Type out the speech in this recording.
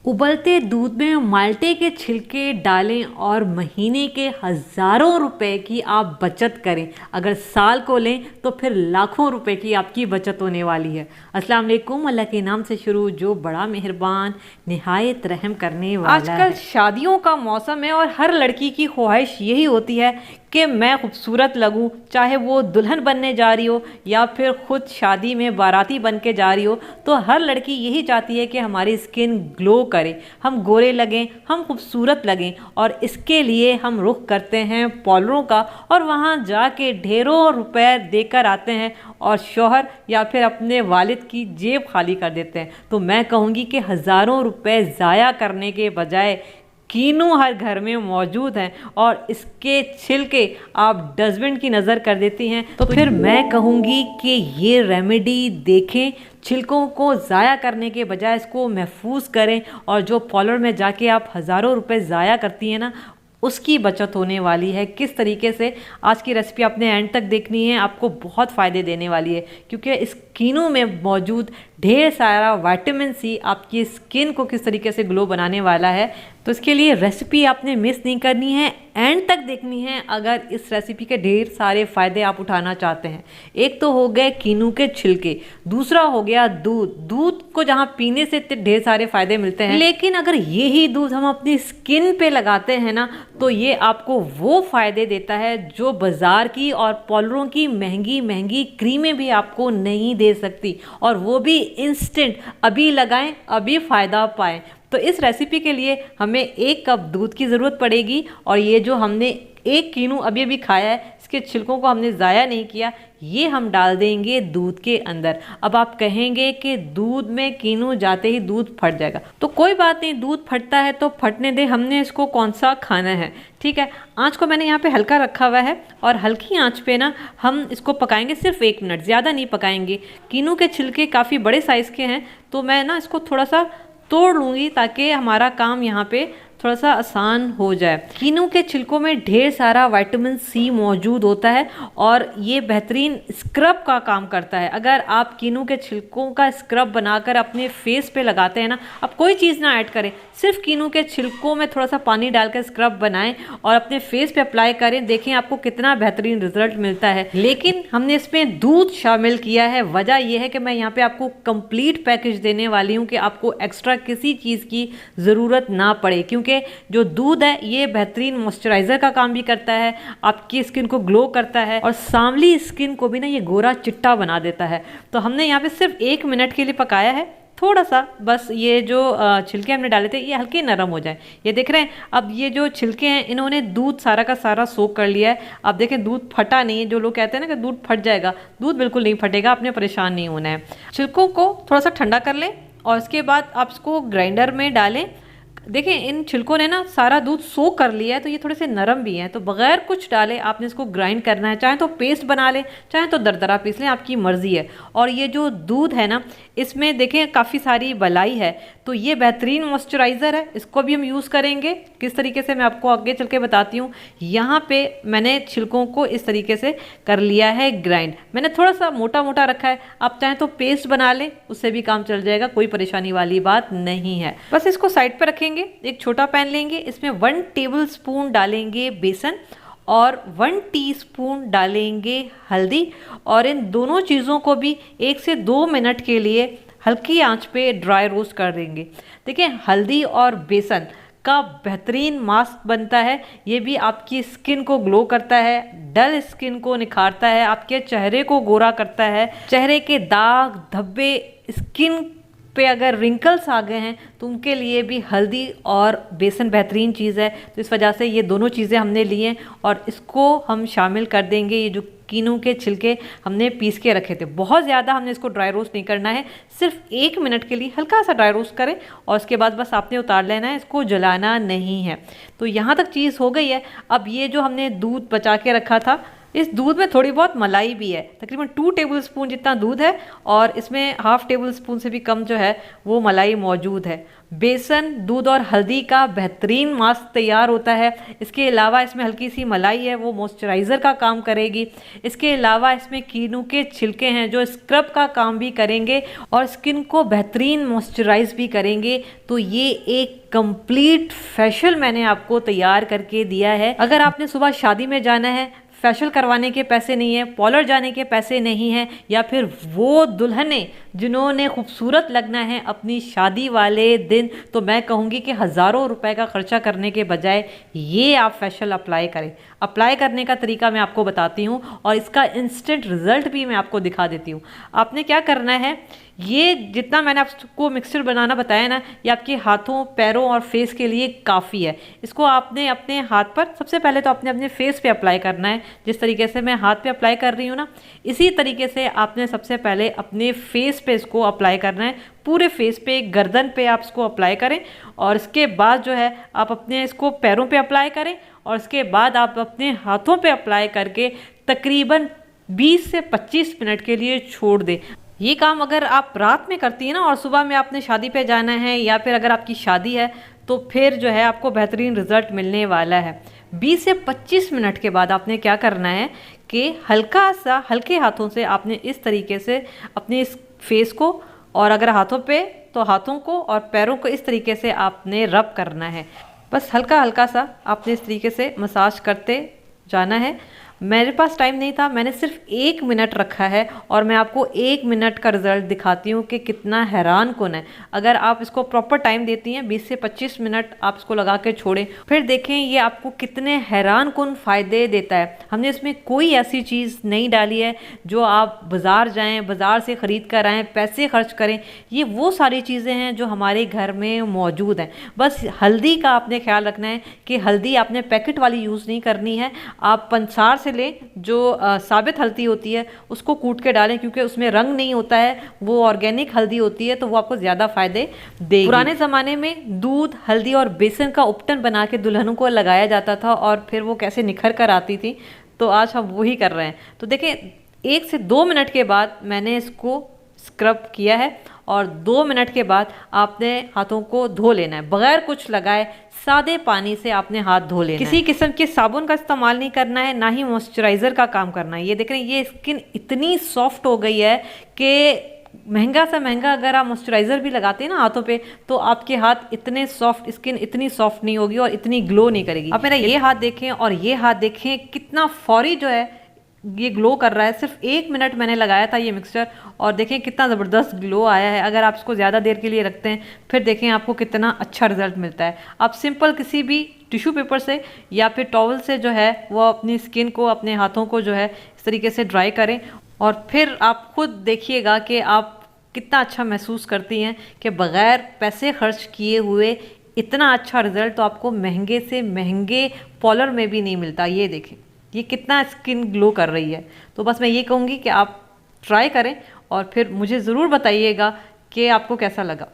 उबलते दूध में माल्टे के छिलके डालें और महीने के हज़ारों रुपए की आप बचत करें। अगर साल को लें तो फिर लाखों रुपए की आपकी बचत होने वाली है। अस्सलाम वालेकुम, अल्लाह के नाम से शुरू जो बड़ा मेहरबान निहायत रहम करने वाला है। आजकल शादियों का मौसम है और हर लड़की की ख्वाहिश यही होती है कि मैं खूबसूरत लगूं, चाहे वो दुल्हन बनने जा रही हो या फिर खुद शादी में बाराती बन के जा रही हो। तो हर लड़की यही चाहती है कि हमारी स्किन ग्लो करे, हम गोरे लगें, हम खूबसूरत लगें, और इसके लिए हम रुख करते हैं पार्लरों का और वहाँ जाके ढेरों रुपए देकर आते हैं और शौहर या फिर अपने वालिद की जेब खाली कर देते हैं। तो मैं कहूँगी कि हज़ारों रुपए ज़ाया करने के बजाय कीनू हर घर में मौजूद हैं और इसके छिलके आप डस्टबिन की नज़र कर देती हैं, तो फिर मैं कहूँगी कि ये रेमेडी देखें। छिलकों को ज़ाया करने के बजाय इसको महफूज करें और जो पार्लर में जाके आप हज़ारों रुपए ज़ाया करती हैं ना, उसकी बचत होने वाली है। किस तरीके से, आज की रेसिपी आपने एंड तक देखनी है, आपको बहुत फ़ायदे देने वाली है क्योंकि इस कीनू में मौजूद ढेर सारा विटामिन सी आपकी स्किन को किस तरीके से ग्लो बनाने वाला है। तो इसके लिए रेसिपी आपने मिस नहीं करनी है, एंड तक देखनी है अगर इस रेसिपी के ढेर सारे फ़ायदे आप उठाना चाहते हैं। एक तो हो गए कीनू के छिलके, दूसरा हो गया दूध। दूध को जहाँ पीने से ढेर सारे फ़ायदे मिलते हैं, लेकिन अगर यही दूध हम अपनी स्किन पे लगाते हैं ना, तो ये आपको वो फ़ायदे देता है जो बाज़ार की और पार्लरों की महंगी महंगी क्रीमें भी आपको नहीं दे सकती, और वो भी इंस्टेंट। अभी लगाएं, अभी फ़ायदा पाएं। तो इस रेसिपी के लिए हमें 1 कप दूध की ज़रूरत पड़ेगी और ये जो हमने एक कीनू अभी अभी खाया है, इसके छिलकों को हमने ज़ाया नहीं किया, ये हम डाल देंगे दूध के अंदर। अब आप कहेंगे कि दूध में कीनू जाते ही दूध फट जाएगा, तो कोई बात नहीं, दूध फटता है तो फटने दे, हमने इसको कौन सा खाना है। ठीक है, आँच को मैंने यहाँ पे हल्का रखा हुआ है और हल्की आँच पे ना हम इसको पकाएंगे सिर्फ 1 मिनट, ज़्यादा नहीं पकाएंगे। कीनू के छिलके काफ़ी बड़े साइज़ के हैं, तो मैं ना इसको थोड़ा सा तोड़ लूँगी ताकि हमारा काम यहाँ पे थोड़ा सा आसान हो जाए। कीनू के छिलकों में ढेर सारा विटामिन सी मौजूद होता है और ये बेहतरीन स्क्रब का काम करता है। अगर आप कीनू के छिलकों का स्क्रब बनाकर अपने फेस पे लगाते हैं ना, आप कोई चीज़ ना ऐड करें, सिर्फ कीनू के छिलकों में थोड़ा सा पानी डालकर स्क्रब बनाएं और अपने फेस पे अप्लाई करें, देखें आपको कितना बेहतरीन रिजल्ट मिलता है। लेकिन हमने इसमें दूध शामिल किया है। वजह यह है कि मैं यहाँ पे आपको कंप्लीट पैकेज देने वाली हूँ कि आपको एक्स्ट्रा किसी चीज़ की ज़रूरत ना पड़े, क्योंकि जो दूध है ये बेहतरीन मॉइस्चराइजर का काम भी करता है, आपकी स्किन को ग्लो करता है और सांवली स्किन को भी ना ये गोरा चिट्टा बना देता है। तो हमने यहाँ पे सिर्फ 1 मिनट के लिए पकाया है, थोड़ा सा बस ये जो छिलके हमने डाले थे ये हल्के नरम हो जाए। ये देख रहे हैं, अब ये जो छिलके हैं इन्होंने दूध सारा का सारा सोख कर लिया है। अब देखें दूध फटा नहीं है। जो लोग कहते हैं ना कि दूध फट जाएगा, दूध बिल्कुल नहीं फटेगा, आपने परेशान नहीं होना है। छिलकों को थोड़ा सा ठंडा कर लें और उसके बाद आप इसको ग्राइंडर में डालें। देखें इन छिलकों ने ना सारा दूध सोख कर लिया है, तो ये थोड़े से नरम भी हैं, तो बगैर कुछ डाले आपने इसको ग्राइंड करना है। चाहे तो पेस्ट बना लें, चाहे तो दरदरा पीस लें, आपकी मर्ज़ी है। और ये जो दूध है ना, इसमें देखें काफ़ी सारी बलाई है, तो ये बेहतरीन मॉइस्चराइज़र है, इसको भी हम यूज़ करेंगे। किस तरीके से मैं आपको आगे चल के बताती हूँ। यहाँ पे मैंने छिलकों को इस तरीके से कर लिया है ग्राइंड। मैंने थोड़ा सा मोटा मोटा रखा है, आप चाहें तो पेस्ट बना लें, उससे भी काम चल जाएगा, कोई परेशानी वाली बात नहीं है। बस इसको साइड पर रखेंगे। एक छोटा पैन लेंगे, इसमें 1 टेबलस्पून डालेंगे बेसन और 1 टीस्पून डालेंगे हल्दी, और इन दोनों चीज़ों को भी 1 से 2 मिनट के लिए हल्की आंच पे ड्राई रोस्ट कर देंगे। देखिए हल्दी और बेसन का बेहतरीन मास्क बनता है, ये भी आपकी स्किन को ग्लो करता है, डल स्किन को निखारता है, आपके चेहरे को गोरा करता है। चेहरे के दाग धब्बे, स्किन पे अगर रिंकल्स आ गए हैं तो उनके लिए भी हल्दी और बेसन बेहतरीन चीज़ है। तो इस वजह से ये दोनों चीज़ें हमने ली हैं और इसको हम शामिल कर देंगे। ये जो कीनू के छिलके हमने पीस के रखे थे, बहुत ज़्यादा हमने इसको ड्राई रोस्ट नहीं करना है, सिर्फ 1 मिनट के लिए हल्का सा ड्राई रोस्ट करें और उसके बाद बस आपने उतार लेना है, इसको जलाना नहीं है। तो यहाँ तक चीज़ हो गई है। अब ये जो हमने दूध बचा के रखा था इस दूध में थोड़ी बहुत मलाई भी है, तकरीबन 2 टेबलस्पून जितना दूध है और इसमें हाफ टेबलस्पून से भी कम जो है वो मलाई मौजूद है। बेसन, दूध और हल्दी का बेहतरीन मास्क तैयार होता है। इसके अलावा इसमें हल्की सी मलाई है, वो मॉइस्चराइज़र का काम करेगी। इसके अलावा इसमें कीनू के छिलके हैं जो स्क्रब का काम भी करेंगे और स्किन को बेहतरीन मॉइस्चराइज भी करेंगे। तो ये एक कंप्लीट फेशियल मैंने आपको तैयार करके दिया है। अगर आपने सुबह शादी में जाना है, फेशियल करवाने के पैसे नहीं है, पार्लर जाने के पैसे नहीं हैं, या फिर वो दुल्हने जिन्होंने खूबसूरत लगना है अपनी शादी वाले दिन, तो मैं कहूँगी कि हज़ारों रुपए का खर्चा करने के बजाय ये आप फेशियल अप्लाई करें। अप्लाई करने का तरीका मैं आपको बताती हूँ और इसका इंस्टेंट रिजल्ट भी मैं आपको दिखा देती हूँ। आपने क्या करना है, ये जितना मैंने आपको मिक्सचर बनाना बताया ना, ये आपके हाथों, पैरों और फेस के लिए काफ़ी है। इसको आपने अपने हाथ पर सबसे पहले तो आपने अपने फेस पे अप्लाई करना है। जिस तरीके से मैं हाथ पे अप्लाई कर रही हूँ ना, इसी तरीके से आपने सबसे पहले अपने फेस पे इसको अप्लाई करना है। पूरे फेस पे, गर्दन पे आप इसको अप्लाई करें और इसके बाद जो है आप अपने इसको पैरों पे अप्लाई करें और इसके बाद आप अपने हाथों पे अप्लाई करके तकरीबन 20 से 25 मिनट के लिए छोड़ दें। ये काम अगर आप रात में करती हैं ना और सुबह में आपने शादी पे जाना है, या फिर अगर आपकी शादी है, तो फिर जो है आपको बेहतरीन रिजल्ट मिलने वाला है। 20 से 25 मिनट के बाद आपने क्या करना है कि हल्का सा, हल्के हाथों से आपने इस तरीके से अपने इस फेस को, और अगर हाथों पे तो हाथों को और पैरों को इस तरीके से आपने रब करना है। बस हल्का हल्का सा आपने इस तरीके से मसाज करते जाना है। मेरे पास टाइम नहीं था, मैंने सिर्फ 1 मिनट रखा है और मैं आपको 1 मिनट का रिजल्ट दिखाती हूँ कि कितना हैरान कुन है। अगर आप इसको प्रॉपर टाइम देती हैं, 20 से 25 मिनट आप इसको लगा के छोड़ें, फिर देखें ये आपको कितने हैरान कुन फ़ायदे देता है। हमने इसमें कोई ऐसी चीज़ नहीं डाली है जो आप बाज़ार जाएँ, बाज़ार से ख़रीद कर आएँ, पैसे खर्च करें। ये वो सारी चीज़ें हैं जो हमारे घर में मौजूद हैं। बस हल्दी का आपने ख्याल रखना है कि हल्दी आपने पैकेट वाली यूज़ नहीं करनी है। आप पंसार से लें, जो साबित हल्दी होती है उसको कूट के डालें, क्योंकि उसमें रंग नहीं होता है, वो ऑर्गेनिक हल्दी होती है, तो वो आपको ज़्यादा फ़ायदे देगी। पुराने ज़माने में दूध, हल्दी और बेसन का उपटन बना के दुल्हनों को लगाया जाता था और फिर वो कैसे निखर कर आती थी, तो आज हम वही कर रहे हैं। तो देखें, 1 से 2 मिनट के बाद मैंने इसको स्क्रब किया है और 2 मिनट के बाद आपने हाथों को धो लेना है, बगैर कुछ लगाए सादे पानी से आपने हाथ धो लेना है। किसी किस्म के साबुन का इस्तेमाल नहीं करना है, ना ही मॉइस्चराइज़र का काम करना है। ये देख रहे हैं, ये स्किन इतनी सॉफ्ट हो गई है कि महंगा सा महंगा अगर आप मॉइस्चराइज़र भी लगाते हैं ना हाथों पे, तो आपके हाथ इतने सॉफ्ट, स्किन इतनी सॉफ्ट नहीं होगी और इतनी ग्लो नहीं करेगी। आप मेरा ये हाथ देखें और ये हाथ देखें, कितना फौरी जो है ये ग्लो कर रहा है। सिर्फ 1 मिनट मैंने लगाया था ये मिक्सचर और देखें कितना ज़बरदस्त ग्लो आया है। अगर आप इसको ज़्यादा देर के लिए रखते हैं, फिर देखें आपको कितना अच्छा रिजल्ट मिलता है। आप सिंपल किसी भी टिश्यू पेपर से या फिर टॉवल से जो है वो अपनी स्किन को, अपने हाथों को जो है इस तरीके से ड्राई करें और फिर आप खुद देखिएगा कि आप कितना अच्छा महसूस करती हैं कि बग़ैर पैसे खर्च किए हुए इतना अच्छा रिजल्ट तो आपको महंगे से महंगे पार्लर में भी नहीं मिलता। ये देखें ये कितना स्किन ग्लो कर रही है। तो बस मैं ये कहूँगी कि आप ट्राई करें और फिर मुझे ज़रूर बताइएगा कि आपको कैसा लगा।